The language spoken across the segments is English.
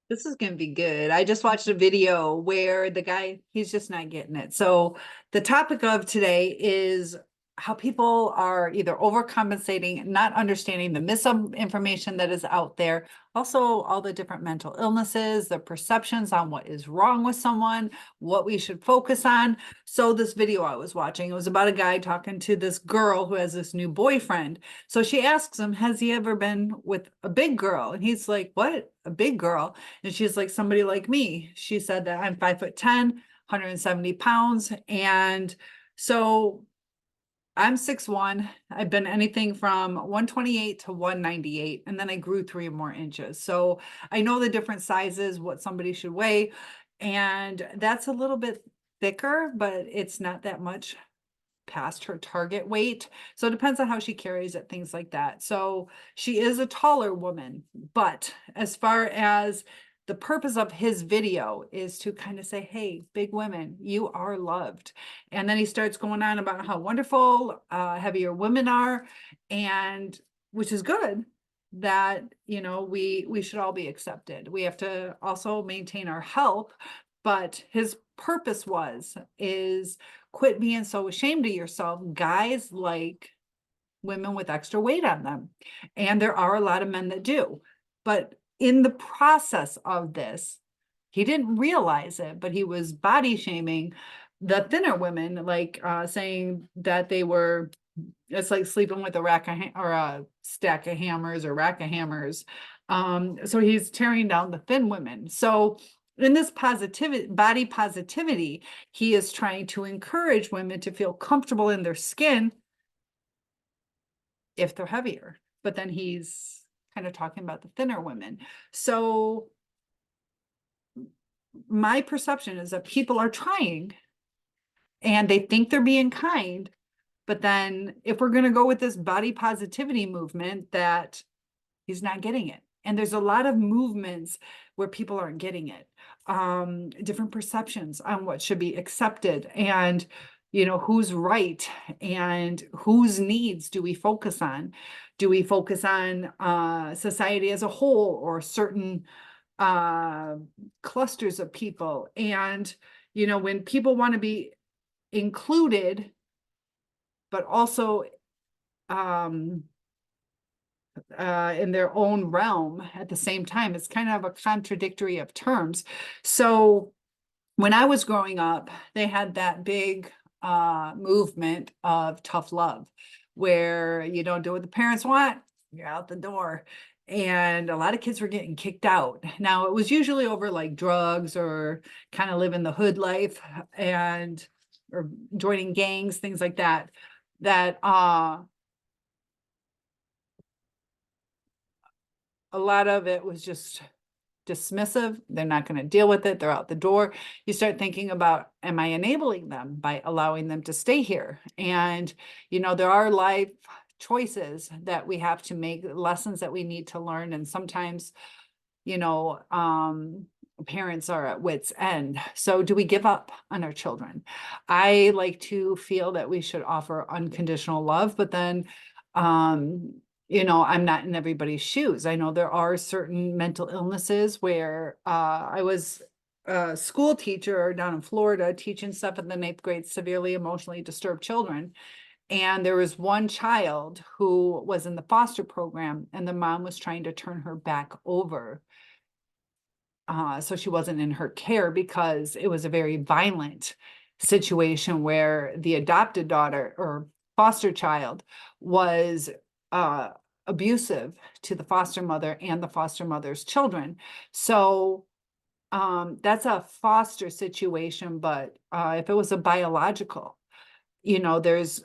This is going to be good. I just watched a video where the guy, he's just not getting it. So the topic of today is how people are either overcompensating, not understanding the misinformation that is out there, also all the different mental illnesses, the perceptions on what is wrong with someone, what we should focus on. So this video I was watching, it was about a guy talking to this girl who has this new boyfriend. So she asks him, has he ever been with a big girl? And he's like, what? A big girl? And she's like, somebody like me. She said that I'm 5'10", 170 pounds. And so I'm 6'1". I've been anything from 128 to 198. And then I grew 3 more inches. So I know the different sizes, what somebody should weigh. And that's a little bit thicker, but it's not that much past her target weight. So it depends on how she carries it, things like that. So she is a taller woman, but as far as the purpose of his video is to kind of say, hey, big women, you are loved. And then he starts going on about how wonderful heavier women are, and which is good, that we should all be accepted. We have to also maintain our health, but his purpose is quit being so ashamed of yourself. Guys like women with extra weight on them. And there are a lot of men that do. But in the process of this, he didn't realize it, but he was body shaming the thinner women, like saying that it's like sleeping with a rack of or a stack of hammers or rack of hammers. So he's tearing down the thin women. So in this body positivity, he is trying to encourage women to feel comfortable in their skin if they're heavier. But then he's kind of talking about the thinner women. So my perception is that people are trying and they think they're being kind. But then if we're going to go with this body positivity movement, that he's not getting it. And there's a lot of movements where people aren't getting it. Different perceptions on what should be accepted, and who's right and whose needs do we focus on? Do we focus on society as a whole, or certain clusters of people? And when people want to be included, but also in their own realm at the same time, it's kind of a contradictory of terms. So when I was growing up, they had that big movement of tough love, where you don't do what the parents want, you're out the door. And a lot of kids were getting kicked out. Now, it was usually over like drugs, or kind of living the hood life, or joining gangs, things like that, that a lot of it was just dismissive. They're not going to deal with it. They're out the door. You start thinking about, am I enabling them by allowing them to stay here? And, there are life choices that we have to make, lessons that we need to learn. And sometimes, parents are at wit's end. So do we give up on our children? I like to feel that we should offer unconditional love, but then, I'm not in everybody's shoes. I know there are certain mental illnesses where I was a school teacher down in Florida, teaching 7th and 8th grade severely emotionally disturbed children. And there was one child who was in the foster program, and the mom was trying to turn her back over. So she wasn't in her care, because it was a very violent situation where the adopted daughter or foster child was abusive to the foster mother and the foster mother's children. So that's a foster situation. But if it was a biological, there's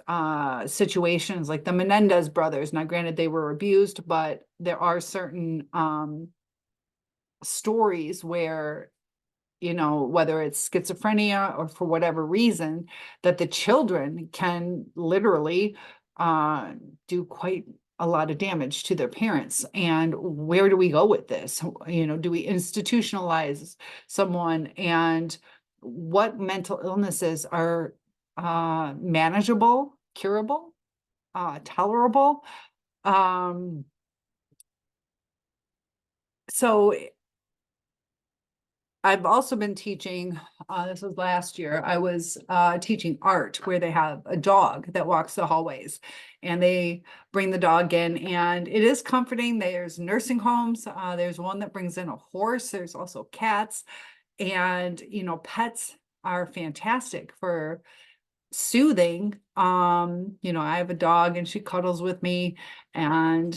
situations like the Menendez brothers. Now, granted, they were abused, but there are certain stories where, whether it's schizophrenia or for whatever reason, that the children can literally do quite a lot of damage to their parents. And where do we go with this? Do we institutionalize someone? And what mental illnesses are manageable, curable, tolerable? So I've also been teaching, this was last year, I was teaching art where they have a dog that walks the hallways and they bring the dog in, and it is comforting. There's nursing homes. There's one that brings in a horse. There's also cats, and, pets are fantastic for soothing. I have a dog and she cuddles with me, and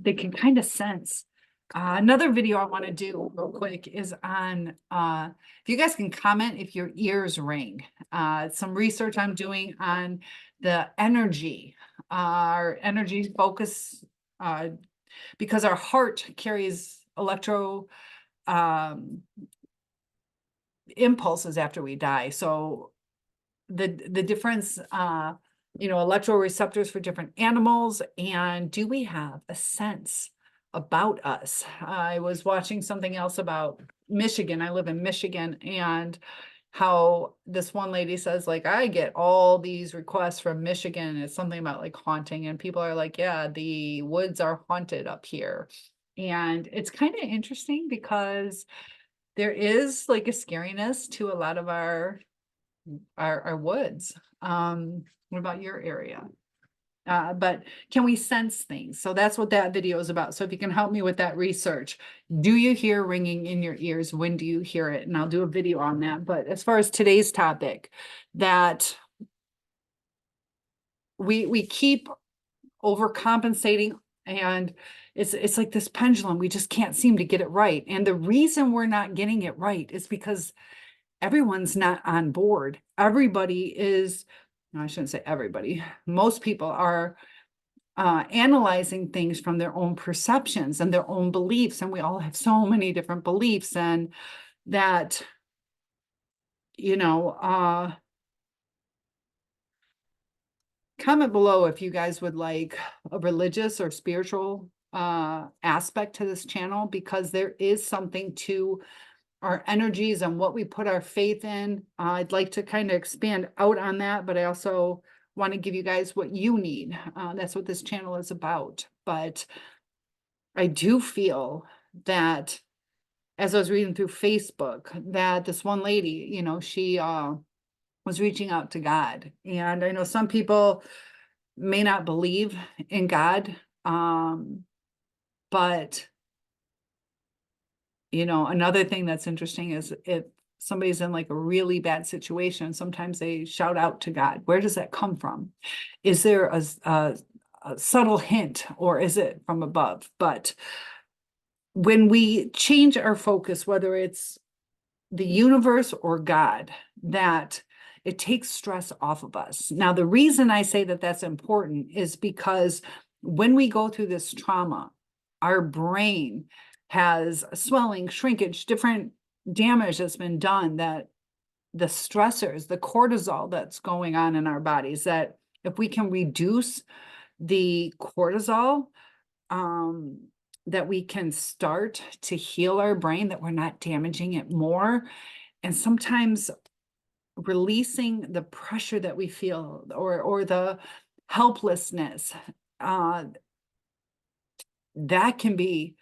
they can kind of sense. Another video I want to do real quick is on, if you guys can comment if your ears ring. Some research I'm doing on the energy, our energy focus, because our heart carries electro impulses after we die. So the difference, electroreceptors for different animals, and do we have a sense about us? I was watching something else about Michigan. I live in Michigan, and how this one lady says, like, I get all these requests from Michigan. It's something about like haunting, and people are like, yeah, the woods are haunted up here. And it's kind of interesting because there is like a scariness to a lot of our woods. What about your area? But can we sense things? So that's what that video is about. So if you can help me with that research, do you hear ringing in your ears? When do you hear it? And I'll do a video on that. But as far as today's topic, that we keep overcompensating, and it's like this pendulum. We just can't seem to get it right. And the reason we're not getting it right is because everyone's not on board. Everybody is, no, I shouldn't say everybody. Most people are analyzing things from their own perceptions and their own beliefs. And we all have so many different beliefs, and that, comment below if you guys would like a religious or spiritual aspect to this channel, because there is something to our energies and what we put our faith in. I'd like to kind of expand out on that, but I also want to give you guys what you need. That's what this channel is about. But I do feel that, as I was reading through Facebook, that this one lady, she was reaching out to God. And I know some people may not believe in God, but another thing that's interesting is if somebody's in like a really bad situation, sometimes they shout out to God. Where does that come from? Is there a subtle hint, or is it from above? But when we change our focus, whether it's the universe or God, that it takes stress off of us. Now, the reason I say that that's important is because when we go through this trauma, our brain has swelling, shrinkage, different damage that's been done, that the stressors, the cortisol that's going on in our bodies, that if we can reduce the cortisol, that we can start to heal our brain, that we're not damaging it more. And sometimes releasing the pressure that we feel, or the helplessness, that can be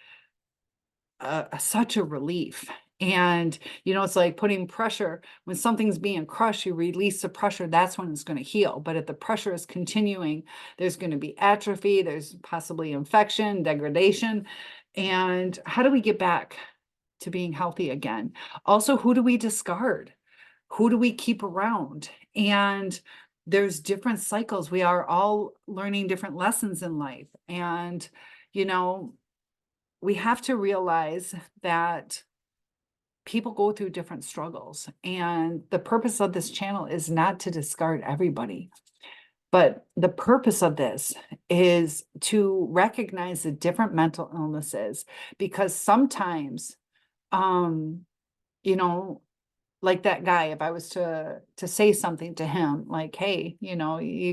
such a relief. And it's like putting pressure. When something's being crushed, you release the pressure, that's when it's going to heal. But if the pressure is continuing, there's going to be atrophy, there's possibly infection, degradation. And how do we get back to being healthy again? Also, who do we discard? Who do we keep around? And there's different cycles. We are all learning different lessons in life. And, we have to realize that people go through different struggles. And the purpose of this channel is not to discard everybody. But the purpose of this is to recognize the different mental illnesses, because sometimes, like that guy, if I was to say something to him like, hey, you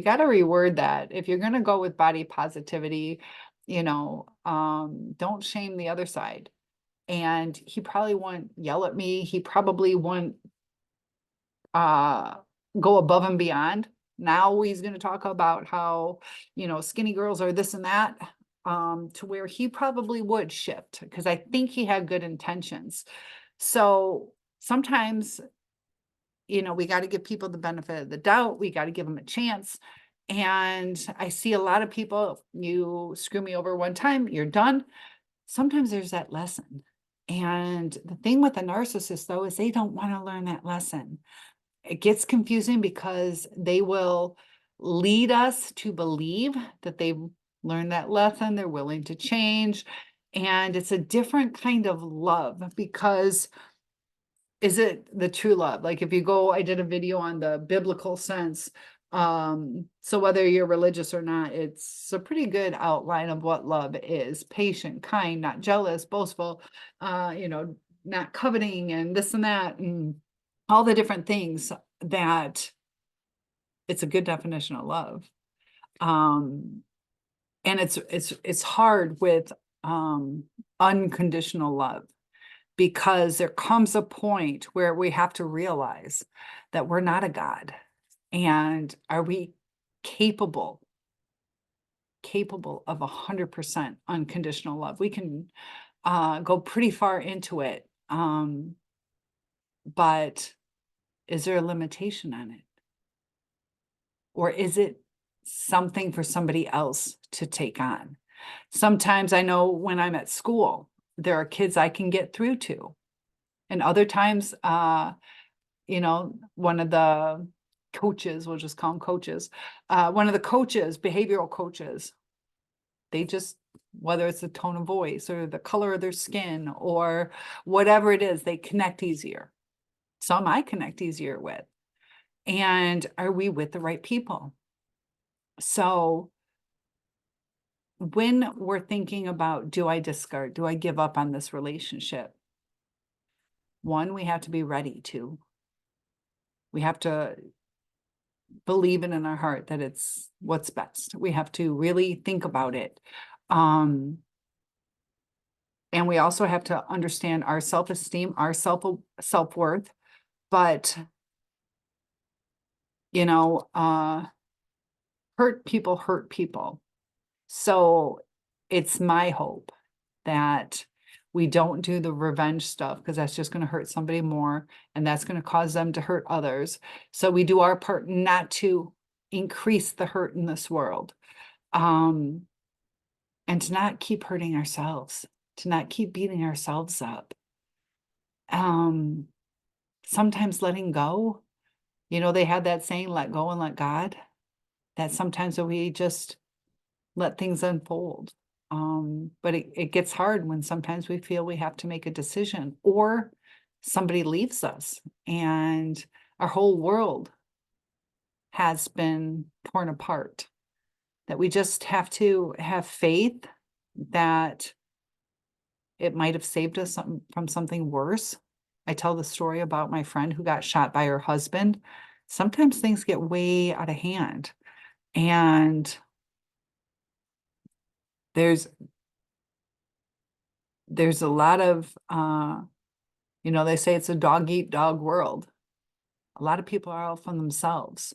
got to reword that. If you're going to go with body positivity, don't shame the other side. And he probably won't yell at me. He probably won't go above and beyond. Now he's going to talk about how, skinny girls are this and that, to where he probably would shift, because I think he had good intentions. So sometimes, we got to give people the benefit of the doubt. We got to give them a chance. And I see a lot of people, you screw me over one time, you're done. Sometimes there's that lesson. And the thing with the narcissist, though, is they don't want to learn that lesson. It gets confusing because they will lead us to believe that they've learned that lesson, they're willing to change. And it's a different kind of love, because is it the true love? Like if you go, I did a video on the biblical sense. So whether you're religious or not, it's a pretty good outline of what love is: patient, kind, not jealous, boastful, not coveting, and this and that, and all the different things that it's a good definition of love. And it's hard with unconditional love, because there comes a point where we have to realize that we're not a God. And are we capable of 100% unconditional love? We can go pretty far into it. But is there a limitation on it? Or is it something for somebody else to take on? Sometimes I know when I'm at school, there are kids I can get through to. And other times, one of the coaches, we'll just call them coaches, one of the coaches, behavioral coaches, they just, whether it's the tone of voice or the color of their skin or whatever it is, they connect easier. Some I connect easier with. And are we with the right people? So when we're thinking about, do I discard? Do I give up on this relationship? One, we have to be ready to. We have to believe it in our heart that it's what's best. We have to really think about it. And we also have to understand our self-esteem, our self-worth. But, hurt people. So it's my hope that we don't do the revenge stuff, because that's just going to hurt somebody more, and that's going to cause them to hurt others. So we do our part not to increase the hurt in this world, and to not keep hurting ourselves, to not keep beating ourselves up. Sometimes letting go, they had that saying, let go and let God, that sometimes we just let things unfold. But it gets hard when sometimes we feel we have to make a decision, or somebody leaves us and our whole world has been torn apart, that we just have to have faith that it might have saved us from something worse. I tell the story about my friend who got shot by her husband. Sometimes things get way out of hand, and there's a lot of, they say it's a dog eat dog world. A lot of people are out for themselves.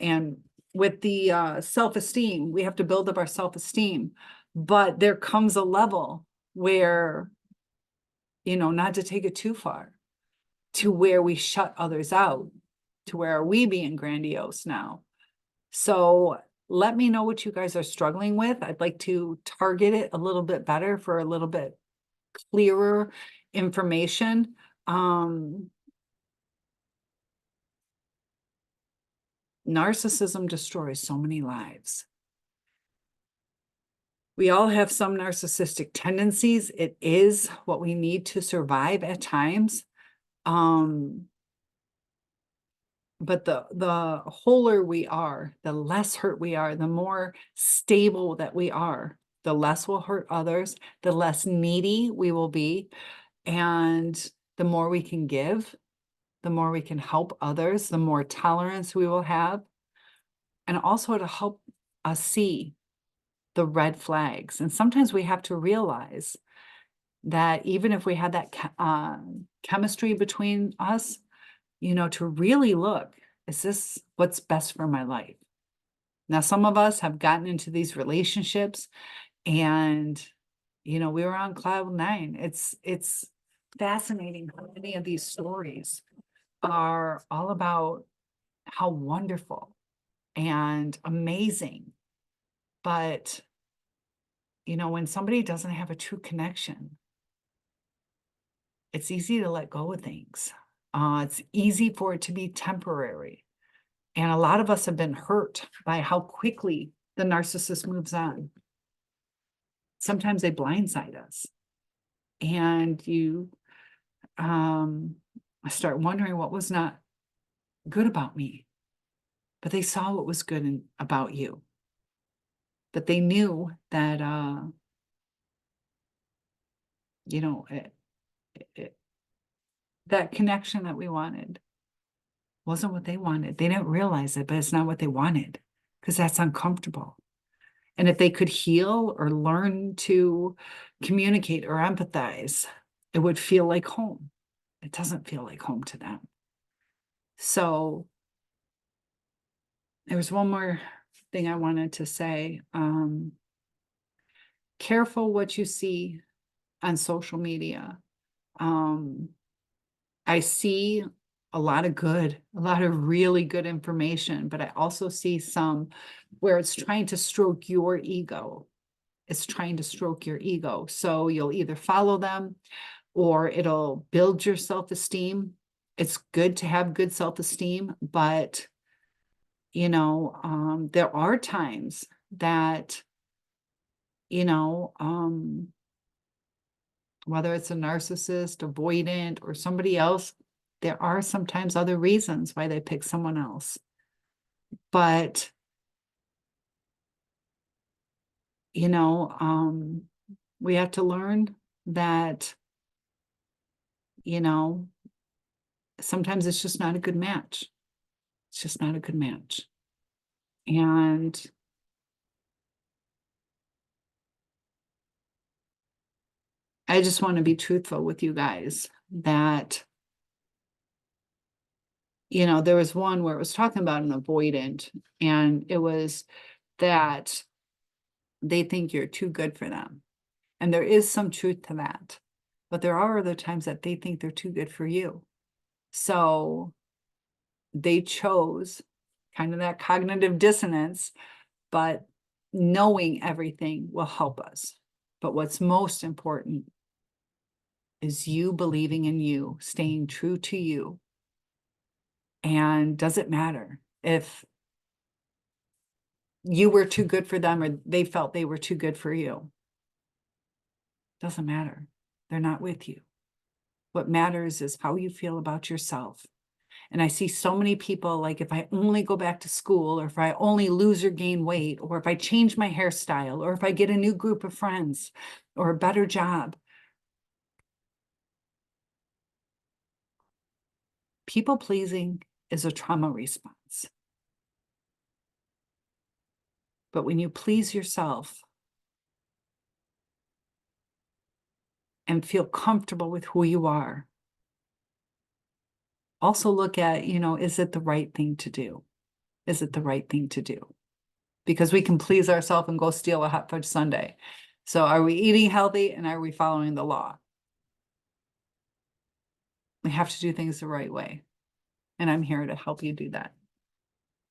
And with the self-esteem, we have to build up our self-esteem. But there comes a level where, not to take it too far, to where we shut others out, to where are we being grandiose now? So let me know what you guys are struggling with. I'd like to target it a little bit better for a little bit clearer information. Narcissism destroys so many lives. We all have some narcissistic tendencies. It is what we need to survive at times. But the wholer we are, the less hurt we are, the more stable that we are, the less we'll hurt others, the less needy we will be. And the more we can give, the more we can help others, the more tolerance we will have. And also to help us see the red flags. And sometimes we have to realize that even if we had that chemistry between us, to really look, is this what's best for my life? Now, some of us have gotten into these relationships and, we were on cloud nine. It's fascinating how many of these stories are all about how wonderful and amazing. But, when somebody doesn't have a true connection, it's easy to let go of things. It's easy for it to be temporary. And a lot of us have been hurt by how quickly the narcissist moves on. Sometimes they blindside us. And you start wondering what was not good about me. But they saw what was good about you. But they knew that, that connection that we wanted wasn't what they wanted. They didn't realize it, but it's not what they wanted because that's uncomfortable. And if they could heal or learn to communicate or empathize, it would feel like home. It doesn't feel like home to them. So there was one more thing I wanted to say. Careful what you see on social media. I see a lot of really good information, but I also see some where it's trying to stroke your ego. It's trying to stroke your ego. So you'll either follow them or it'll build your self-esteem. It's good to have good self-esteem, but there are times that, whether it's a narcissist, avoidant, or somebody else, there are sometimes other reasons why they pick someone else. But, we have to learn that, sometimes it's just not a good match. It's just not a good match. And I just want to be truthful with you guys that, there was one where it was talking about an avoidant, and it was that they think you're too good for them. And there is some truth to that. But there are other times that they think they're too good for you. So they chose kind of that cognitive dissonance, but knowing everything will help us. But what's most important is you believing in you, staying true to you. And does it matter if you were too good for them or they felt they were too good for you? Doesn't matter. They're not with you. What matters is how you feel about yourself. And I see so many people, like, if I only go back to school, or if I only lose or gain weight, or if I change my hairstyle, or if I get a new group of friends, or a better job. People pleasing is a trauma response. But when you please yourself and feel comfortable with who you are, also look at, is it the right thing to do? Is it the right thing to do? Because we can please ourselves and go steal a hot fudge sundae. So are we eating healthy and are we following the law? We have to do things the right way. And I'm here to help you do that.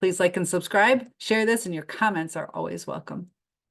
Please like and subscribe, share this, and your comments are always welcome.